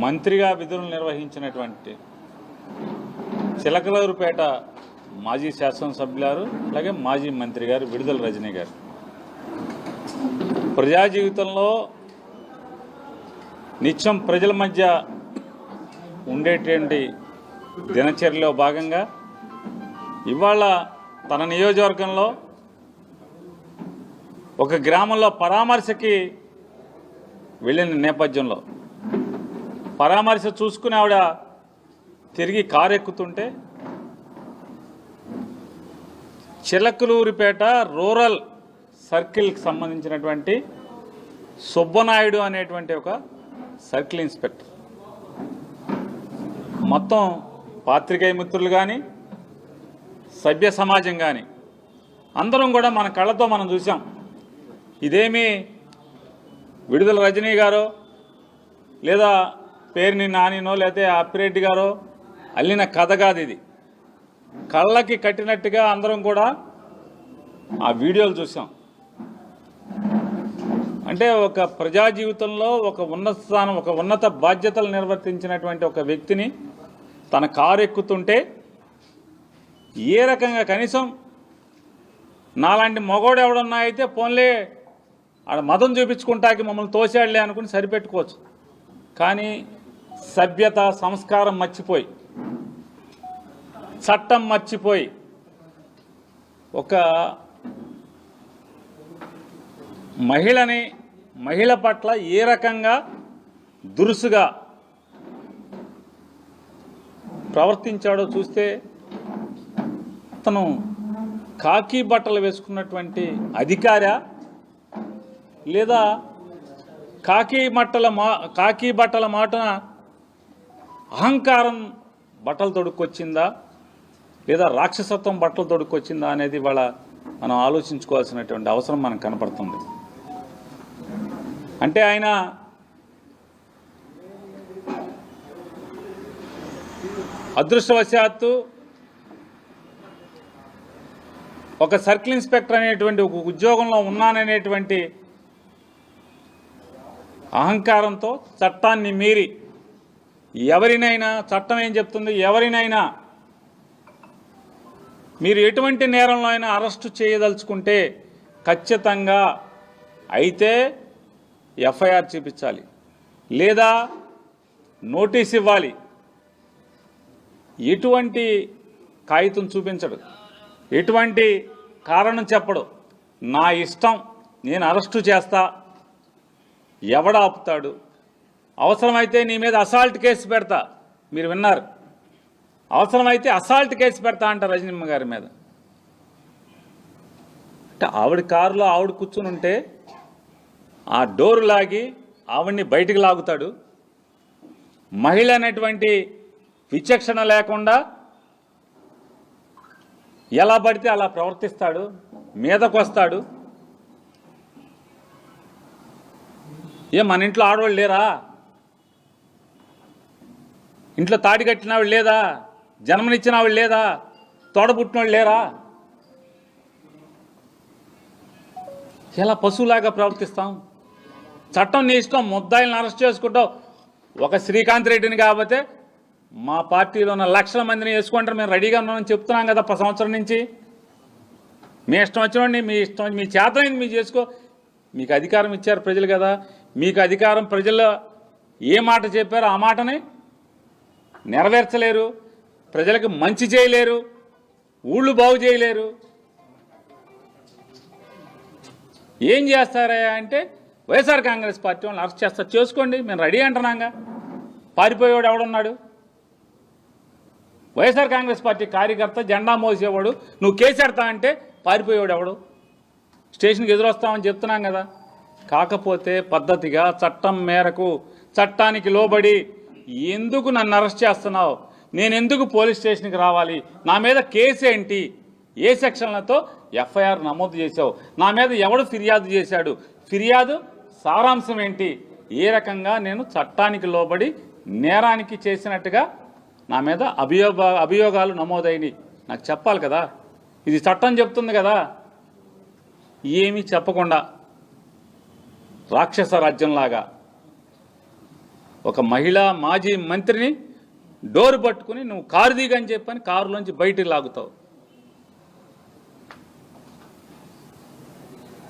మంత్రిగా విధులు నిర్వహించినటువంటి చిలకలూరుపేట మాజీ శాసనసభ్యులారు అలాగే మాజీ మంత్రి గారు విడుదల రజనీ గారు ప్రజా జీవితంలో నిత్యం ప్రజల మధ్య ఉండేటువంటి దినచర్యలో భాగంగా ఇవాళ తన నియోజకవర్గంలో ఒక గ్రామంలో పరామర్శకి వెళ్ళిన నేపథ్యంలో పరామర్శ చూసుకుని ఆవిడ తిరిగి కారు ఎక్కుతుంటే చిలకలూరిపేట రూరల్ సర్కిల్కి సంబంధించినటువంటి సుబ్బనాయుడు అనేటువంటి ఒక సర్కిల్ ఇన్స్పెక్టర్ మొత్తం పాత్రికేయ మిత్రులు కానీ సభ్య సమాజం కానీ అందరం కూడా మన కళ్ళతో మనం చూసాం. ఇదేమీ విడుదల రజనీ గారో లేదా పేరుని నానినో లేకపోతే అప్పిరెడ్డి గారో అల్లిన కథ కాదు. ఇది కళ్ళకి కట్టినట్టుగా అందరం కూడా ఆ వీడియోలు చూసాం. అంటే ఒక ప్రజా జీవితంలో ఒక ఉన్నత స్థానం ఒక ఉన్నత బాధ్యతలు నిర్వర్తించినటువంటి ఒక వ్యక్తిని తన కారు ఎక్కుతుంటే ఏ రకంగా కనీసం నాలాంటి మగోడు ఎవడన్నా అయితే పోన్లే ఆడ మదం చూపించుకుంటాకి మమ్మల్ని తోసాడులే అనుకుని సరిపెట్టుకోవచ్చు. కానీ సభ్యత సంస్కారం మర్చిపోయి చట్టం మర్చిపోయి ఒక మహిళ పట్ల ఏ రకంగా దురుసుగా ప్రవర్తించాడో చూస్తే అతను కాకి బట్టలు వేసుకున్నటువంటి అధికారా లేదా కాకి బట్టల మాటన అహంకారం బట్టలు తొడుక్కొచ్చిందా లేదా రాక్షసత్వం బట్టలు తొడుక్కొచ్చిందా అనేది ఇవాళ మనం ఆలోచించుకోవాల్సినటువంటి అవసరం మనకు కనపడుతుంది. అంటే ఆయన అదృష్టవశాత్తు ఒక సర్కిల్ ఇన్స్పెక్టర్ అనేటువంటి ఒక ఉద్యోగంలో ఉన్నాననేటువంటి అహంకారంతో చట్టాన్ని మీరి ఎవరినైనా చట్టం ఏం చెప్తుంది, ఎవరినైనా మీరు ఎటువంటి నేరంలో అయినా అరెస్టు చేయదలుచుకుంటే ఖచ్చితంగా అయితే ఎఫ్ఐఆర్ చూపించాలి లేదా నోటీస్ ఇవ్వాలి. ఎటువంటి కాగితం చూపించడు, ఎటువంటి కారణం చెప్పడు. నా ఇష్టం, నేను అరెస్టు చేస్తా, ఎవడ ఆపుతాడు, అవసరమైతే నీ మీద అసాల్ట్ కేసు పెడతా. మీరు విన్నారు, అవసరమైతే అసాల్ట్ కేసు పెడతా అంట రజనీమ్మ గారి మీద. అంటే ఆవిడ కారులో ఆవిడ కూర్చుని ఉంటే ఆ డోరు లాగి ఆవిడ్ని బయటికి లాగుతాడు. మహిళ అనేటువంటి విచక్షణ లేకుండా ఎలా పడితే అలా ప్రవర్తిస్తాడు, మీదకొస్తాడు. మన ఇంట్లో ఆడవాళ్ళు లేరా? ఇంట్లో తాడి కట్టిన వాళ్ళు లేదా? జన్మనిచ్చిన వాళ్ళు లేదా? తోడబుట్టిన వాళ్ళు లేరా? ఎలా పశువులాగా ప్రవర్తిస్తాం? చట్టం నీ ఇష్టం, ముద్దాయిలను అరెస్ట్ చేసుకుంటావు. ఒక శ్రీకాంత్ రెడ్డిని కాకపోతే మా పార్టీలో ఉన్న లక్షల మందిని వేసుకుంటారు, మేము రెడీగా ఉన్నామని చెప్తున్నాం కదా సంవత్సరం నుంచి. మీ ఇష్టం వచ్చినండి, మీ ఇష్టం, మీ చేతనైంది మీరు చేసుకో. మీకు అధికారం ఇచ్చారు ప్రజలు కదా, మీకు అధికారం ప్రజల్లో ఏ మాట చెప్పారో ఆ మాటని నెరవేర్చలేరు, ప్రజలకు మంచి చేయలేరు, ఊళ్ళు బాగు చేయలేరు. ఏం చేస్తారా అంటే వైఎస్ఆర్ కాంగ్రెస్ పార్టీ వాళ్ళని అరెస్ట్ చేస్తారు, చేసుకోండి, మేము రెడీ అంటున్నాగా. పారిపోయేవాడు ఎవడున్నాడు? వైఎస్ఆర్ కాంగ్రెస్ పార్టీ కార్యకర్త జెండా మోసేవాడు నువ్వు కేసు పెడతా అంటే పారిపోయేవాడు ఎవడు? స్టేషన్కి ఎదురొస్తామని చెప్తున్నాం కదా. కాకపోతే పద్ధతిగా చట్టం మేరకు చట్టానికి లోబడి ఎందుకు నన్ను అరెస్ట్ చేస్తున్నావు, నేను ఎందుకు పోలీస్ స్టేషన్కి రావాలి, నా మీద కేసు ఏంటి, ఏ సెక్షన్లతో ఎఫ్ఐఆర్ నమోదు చేశావు, నా మీద ఎవడు ఫిర్యాదు చేశాడు, ఫిర్యాదు సారాంశం ఏంటి, ఏ రకంగా నేను చట్టానికి లోబడి నేరానికి చేసినట్టుగా నా మీద అభియోగాలు నమోదైనవి నాకు చెప్పాలి కదా. ఇది చట్టం చెప్తుంది కదా. ఏమీ చెప్పకుండా రాక్షస రాజ్యంలాగా ఒక మహిళా మాజీ మంత్రిని డోరు పట్టుకుని నువ్వు కారు దిగని చెప్పని కారులోంచి బయటికి లాగుతావు.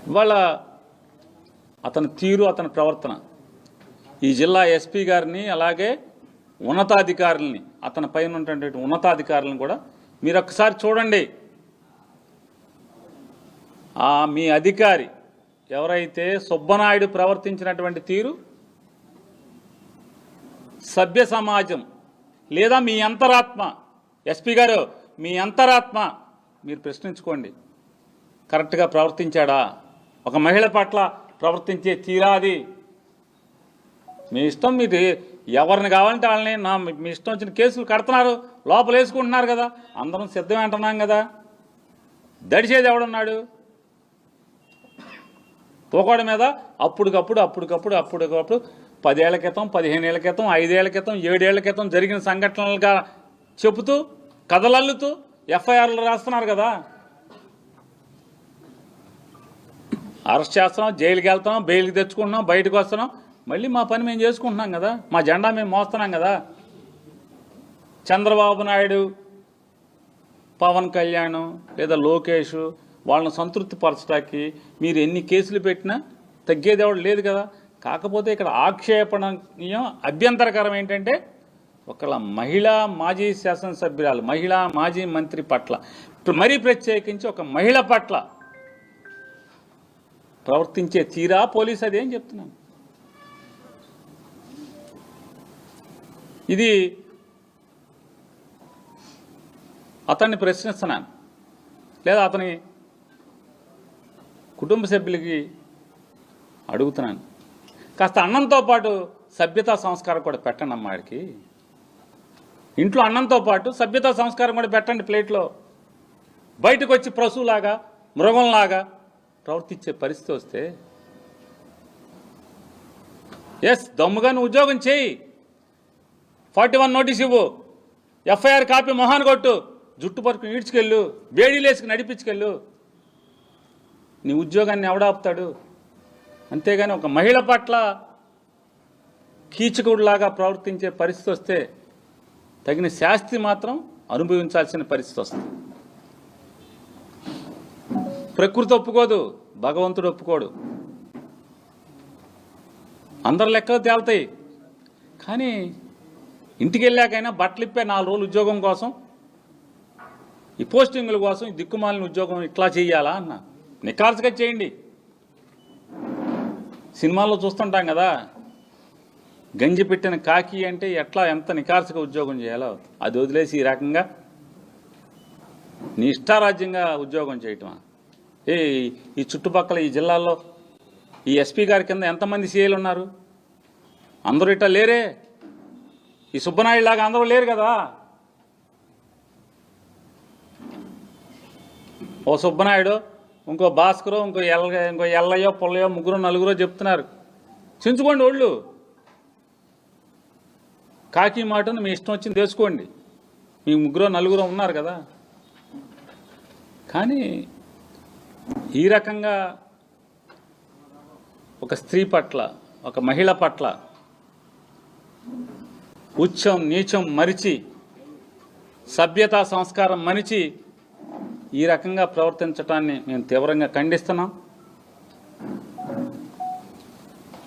ఇవాళ అతని తీరు, అతని ప్రవర్తన ఈ జిల్లా ఎస్పీ గారిని, అలాగే ఉన్నతాధికారులని, అతని పైన ఉన్నటువంటి ఉన్నతాధికారులను కూడా మీరు ఒక్కసారి చూడండి. మీ అధికారి ఎవరైతే సుబ్బనాయుడు ప్రవర్తించినటువంటి తీరు సభ్య సమాజం లేదా మీ అంతరాత్మ, ఎస్పీ గారు మీ అంతరాత్మ మీరు ప్రశ్నించుకోండి. కరెక్ట్గా ప్రవర్తించాడా? ఒక మహిళ పట్ల ప్రవర్తించే తీరాది మీ ఇష్టం. మీరు ఎవరిని కావాలంటే వాళ్ళని మీ ఇష్టం వచ్చిన కేసులు కడుతున్నారు, లోపల వేసుకుంటున్నారు కదా, అందరం సిద్ధమే అంటున్నాం కదా. దడిచేది ఎవడున్నాడు? పోకోడ మీద అప్పటికప్పుడు 10 ఏళ్ల క్రితం, 15 ఏళ్ల క్రితం, 5 ఏళ్ల క్రితం, 7 ఏళ్ల క్రితం జరిగిన సంఘటనలుగా చెబుతూ కథలల్లుతూ ఎఫ్ఐఆర్లు రాస్తున్నారు కదా. అరెస్ట్ చేస్తున్నాం, జైలుకి వెళ్తున్నాం, బెయిల్కి తెచ్చుకుంటున్నాం, బయటకు వస్తున్నాం, మళ్ళీ మా పని మేము చేసుకుంటున్నాం కదా, మా జెండా మేము మోస్తున్నాం కదా. చంద్రబాబు నాయుడు, పవన్ కళ్యాణ్ లేదా లోకేష్ వాళ్ళని సంతృప్తి పరచడానికి మీరు ఎన్ని కేసులు పెట్టినా తగ్గేది ఎవడు లేదు కదా. కాకపోతే ఇక్కడ ఆక్షేపణీయం, అభ్యంతరకరం ఏంటంటే ఒకళ్ళ మహిళా మాజీ శాసనసభ్యురాలు, మహిళా మాజీ మంత్రి పట్ల, మరీ ప్రత్యేకించి ఒక మహిళ పట్ల ప్రవర్తించే తీరా పోలీసు అదేం చెప్తున్నాను. ఇది అతన్ని ప్రశ్నిస్తున్నాను, లేదా అతని కుటుంబ సభ్యులకి అడుగుతున్నాను. కాస్త అన్నంతో పాటు సభ్యతా సంస్కారం కూడా పెట్టండి అమ్మాడికి. ఇంట్లో అన్నంతో పాటు సభ్యతా సంస్కారం కూడా పెట్టండి ప్లేట్లో. బయటకు వచ్చి పశువులాగా, మృగంలాగా ప్రవర్తించే పరిస్థితి వస్తే దమ్ముగా నువ్వు ఉద్యోగం చేయి. 41 నోటీస్ ఇవ్వు, ఎఫ్ఐఆర్ కాపీ మొహాన్ కొట్టు, జుట్టు పరుకుని ఈడ్చుకెళ్ళు, బేడీలేసుకుని నడిపించుకెళ్ళు. నీ ఉద్యోగాన్ని ఎవడాపుతాడు? అంతేగాని ఒక మహిళ పట్ల కీచకుడిలాగా ప్రవర్తించే పరిస్థితి వస్తే తగిన శాస్తి మాత్రం అనుభవించాల్సిన పరిస్థితి వస్తుంది. ప్రకృతి ఒప్పుకోదు, భగవంతుడు ఒప్పుకోడు. అందరు లెక్కలు తేలుతాయి. కానీ ఇంటికి వెళ్ళాకైనా బట్టలు ఇప్పే 4 రోజులు ఉద్యోగం కోసం, ఈ పోస్టింగుల కోసం, ఈ దిక్కుమాలిన ఉద్యోగం ఇట్లా చేయాలా అన్న? నికార్సుగా చేయండి. సినిమాల్లో చూస్తుంటాం కదా, గంజి పెట్టిన కాకి అంటే ఎట్లా, ఎంత నికార్సుగా ఉద్యోగం చేయాలో అది వదిలేసి ఈ రకంగా నీ ఇష్టారాజ్యంగా ఉద్యోగం చేయటమా? ఈ చుట్టుపక్కల ఈ జిల్లాల్లో ఈ ఎస్పీ గారి కింద ఎంతమంది సీఏలు ఉన్నారు? అందరూ ఇట్లా లేరే. ఈ సుబ్బనాయుడు లాగా అందరూ లేరు కదా. ఓ సుబ్బనాయుడు, ఇంకో భాస్కరు, ఇంకో ఎల్లయ్యో పుల్లయ్యో, 3 4 చెప్తున్నారు. చించుకోండి ఒళ్ళు. కాకి మాటను మీ ఇష్టం వచ్చింది తెలుసుకోండి. మీ 3 4 ఉన్నారు కదా. కానీ ఈ రకంగా ఒక స్త్రీ పట్ల, ఒక మహిళ పట్ల ఉచ్చం నీచం మరిచి, సభ్యతా సంస్కారం మరిచి ఈ రకంగా ప్రవర్తించటాన్ని మేము తీవ్రంగా ఖండిస్తున్నాం.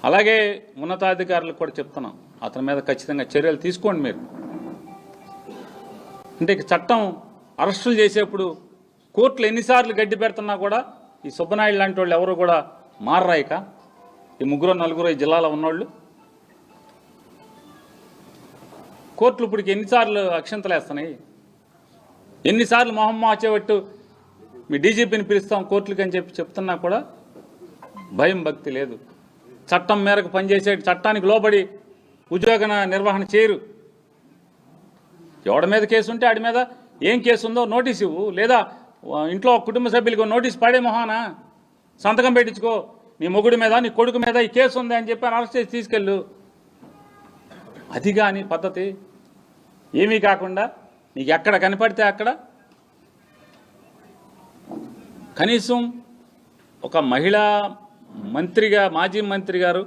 అలాగే ఉన్నతాధికారులకు కూడా చెప్తున్నాం, అతని మీద ఖచ్చితంగా చర్యలు తీసుకోండి మీరు. అంటే చట్టం అరెస్టులు చేసేప్పుడు కోర్టులు ఎన్నిసార్లు గడ్డి పెడుతున్నా కూడా ఈ సుబ్బనాయుడు లాంటి వాళ్ళు ఎవరు కూడా మారరాయిక. ఈ 3 4 ఈ జిల్లాలో ఉన్నోళ్ళు కోర్టులు ఇప్పటికి ఎన్నిసార్లు అక్షంతలు వేస్తున్నాయి? ఎన్నిసార్లు మొహమ్మ చేపట్టు మీ డీజీపీని పిలుస్తాం కోర్టులకి అని చెప్తున్నా కూడా భయం భక్తి లేదు. చట్టం మేరకు పనిచేసే, చట్టానికి లోబడి ఉద్యోగ నిర్వహణ చేయరు. ఎవడి మీద కేసు ఉంటే ఆడి మీద ఏం కేసు ఉందో నోటీస్ ఇవ్వు, లేదా ఇంట్లో కుటుంబ సభ్యులకు నోటీస్ పడే మొహానా సంతకం పెట్టించుకో. నీ మొగుడి మీద, నీ కొడుకు మీద ఈ కేసు ఉంది అని చెప్పి అరెస్ట్ చేసి తీసుకెళ్ళు. అది కానీ పద్ధతి ఏమీ కాకుండా నీకు ఎక్కడ కనపడితే అక్కడ కనీసం ఒక మహిళా మంత్రిగా, మాజీ మంత్రి గారు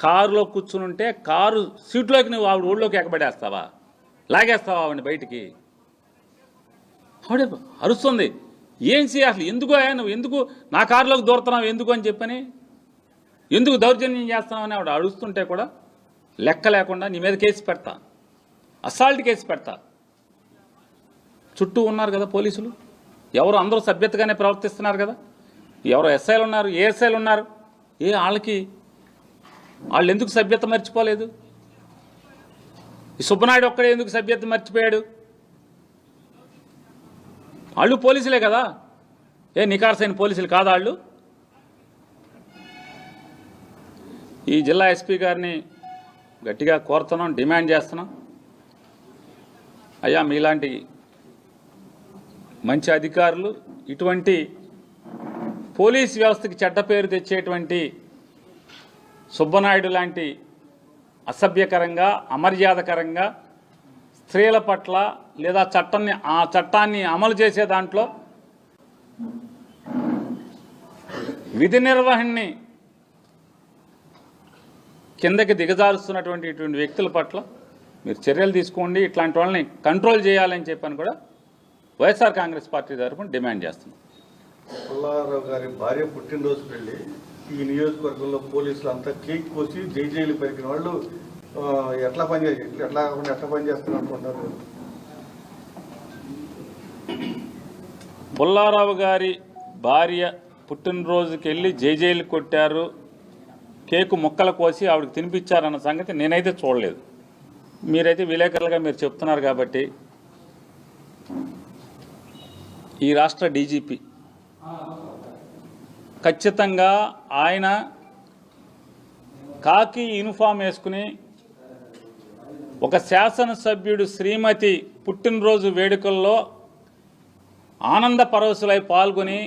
కారులో కూర్చుని ఉంటే కారు సీట్లోకి నువ్వు ఆవిడ ఊళ్ళోకి ఎగబడేస్తావా, లాగేస్తావా ఆవిడని బయటికి? ఆవిడ అరుస్తుంది, ఏం అసలు ఎందుకు నువ్వు ఎందుకు నా కారులోకి దూరుతున్నావు ఎందుకు అని చెప్పని, ఎందుకు దౌర్జన్యం చేస్తున్నావని ఆవిడ అడుస్తుంటే కూడా లెక్క లేకుండా నీ మీద కేసు పెడతా, అసాల్ట్ కేసు పెడతా. చుట్టూ ఉన్నారు కదా పోలీసులు, ఎవరు అందరూ సభ్యతగానే ప్రవర్తిస్తున్నారు కదా, ఎవరు ఎస్ఐలు ఉన్నారు, ఏఎస్ఐలు ఉన్నారు, వాళ్ళు ఎందుకు సభ్యత మర్చిపోలేదు? ఈ సుబ్బనాయుడు ఒక్కడే ఎందుకు సభ్యత మర్చిపోయాడు? వాళ్ళు పోలీసులే కదా, నికార్సైన పోలీసులు కాదా వాళ్ళు? ఈ జిల్లా ఎస్పీ గారిని గట్టిగా కోరుతున్నాం, డిమాండ్ చేస్తున్నాం. అయ్యా, మీలాంటి మంచి అధికారులు ఇటువంటి పోలీస్ వ్యవస్థకి చెడ్డ పేరు తెచ్చేటువంటి సుబ్బనాయుడు లాంటి అసభ్యకరంగా, అమర్యాదకరంగా స్త్రీల పట్ల లేదా చట్టాన్ని అమలు చేసే దాంట్లో విధి నిర్వహణని కిందకి దిగజారుస్తున్నటువంటి ఇటువంటి వ్యక్తుల పట్ల మీరు చర్యలు తీసుకోండి, ఇట్లాంటి వాళ్ళని కంట్రోల్ చేయాలని చెప్పని కూడా వైఎస్ఆర్ కాంగ్రెస్ పార్టీ తరఫున డిమాండ్ చేస్తున్నాం. పుల్లారావు గారి భార్య పుట్టినరోజుకి వెళ్ళి ఈ నియోజకవర్గంలో పోలీసులు అంతా కేక్ కోసి జైలు పెరిగిన వాళ్ళు ఎట్లా పనిచేస్తున్నారు అనుకుంటారు? పుల్లారావు గారి భార్య పుట్టినరోజుకి వెళ్ళి జైలు కొట్టారు, కేకు ముక్కలు కోసి ఆవిడకి తినిపించారన్న సంగతి నేనైతే చూడలేదు. మీరైతే విలేకరులుగా మీరు చెప్తున్నారు కాబట్టి ఈ రాష్ట్ర డీజీపీ ఖచ్చితంగా ఆయన కాకి యూనిఫామ్ వేసుకుని ఒక శాసనసభ్యుడు శ్రీమతి పుట్టినరోజు వేడుకల్లో ఆనంద పరవశులై పాల్గొని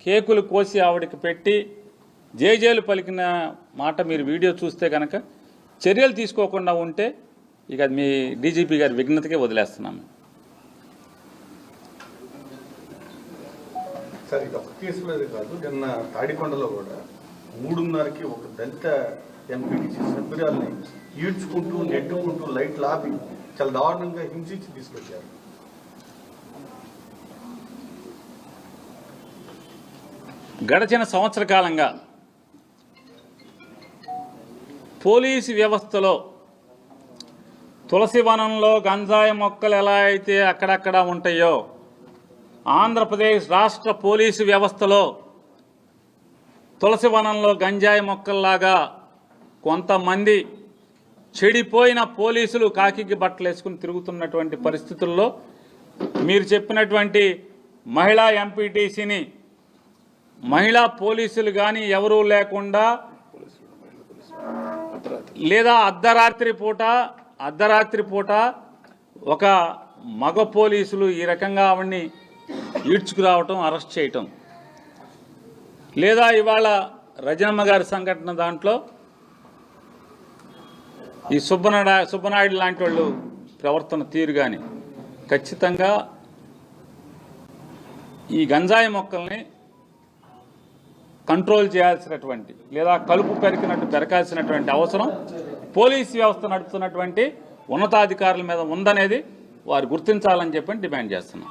కేకులు కోసి ఆవిడకి పెట్టి జైలు పలికిన మాట మీరు వీడియో చూస్తే కనుక చర్యలు తీసుకోకుండా ఉంటే ఇక మీ డీజీపీ గారి విఘ్నతకే వదిలేస్తున్నాము. సార్, ఇది ఒక కేసు మీద కాదు, నిన్న తాడికొండలో కూడా 3:30కి ఒక దళిత ఎంపీటీసీ సభ్యురాల్ని ఈడ్చుకుంటూ నెట్టుకుంటూ లైట్లు ఆపి చాలా దారుణంగా హింసించి తీసుకొచ్చారు. గడచిన సంవత్సర కాలంగా పోలీసు వ్యవస్థలో తులసివనంలో గంజాయి మొక్కలు ఎలా అయితే అక్కడక్కడ ఉంటాయో, ఆంధ్రప్రదేశ్ రాష్ట్ర పోలీసు వ్యవస్థలో తులసివనంలో గంజాయి మొక్కల్లాగా కొంతమంది చెడిపోయిన పోలీసులు కాకికి బట్టలు వేసుకుని తిరుగుతున్నటువంటి పరిస్థితుల్లో మీరు చెప్పినటువంటి మహిళా ఎంపీటీసీని మహిళా పోలీసులు కానీ ఎవరూ లేకుండా లేదా అర్ధరాత్రి పూట ఒక మగ పోలీసులు ఈ రకంగా ఆవిడ్ని ఈడ్చుకురావటం, అరెస్ట్ చేయటం, లేదా ఇవాళ రజనమ్మ గారి సంఘటన దాంట్లో ఈ సుబ్బనాయుడు లాంటి వాళ్ళు ప్రవర్తన తీరు కానీ ఖచ్చితంగా ఈ గంజాయి మొక్కల్ని కంట్రోల్ చేయాల్సినటువంటి లేదా కలుపు పెరకాల్సినటువంటి అవసరం పోలీస్ వ్యవస్థ నడుపుతున్నటువంటి ఉన్నతాధికారుల మీద ఉందనేది వారు గుర్తించాలని చెప్పి డిమాండ్ చేస్తున్నాం.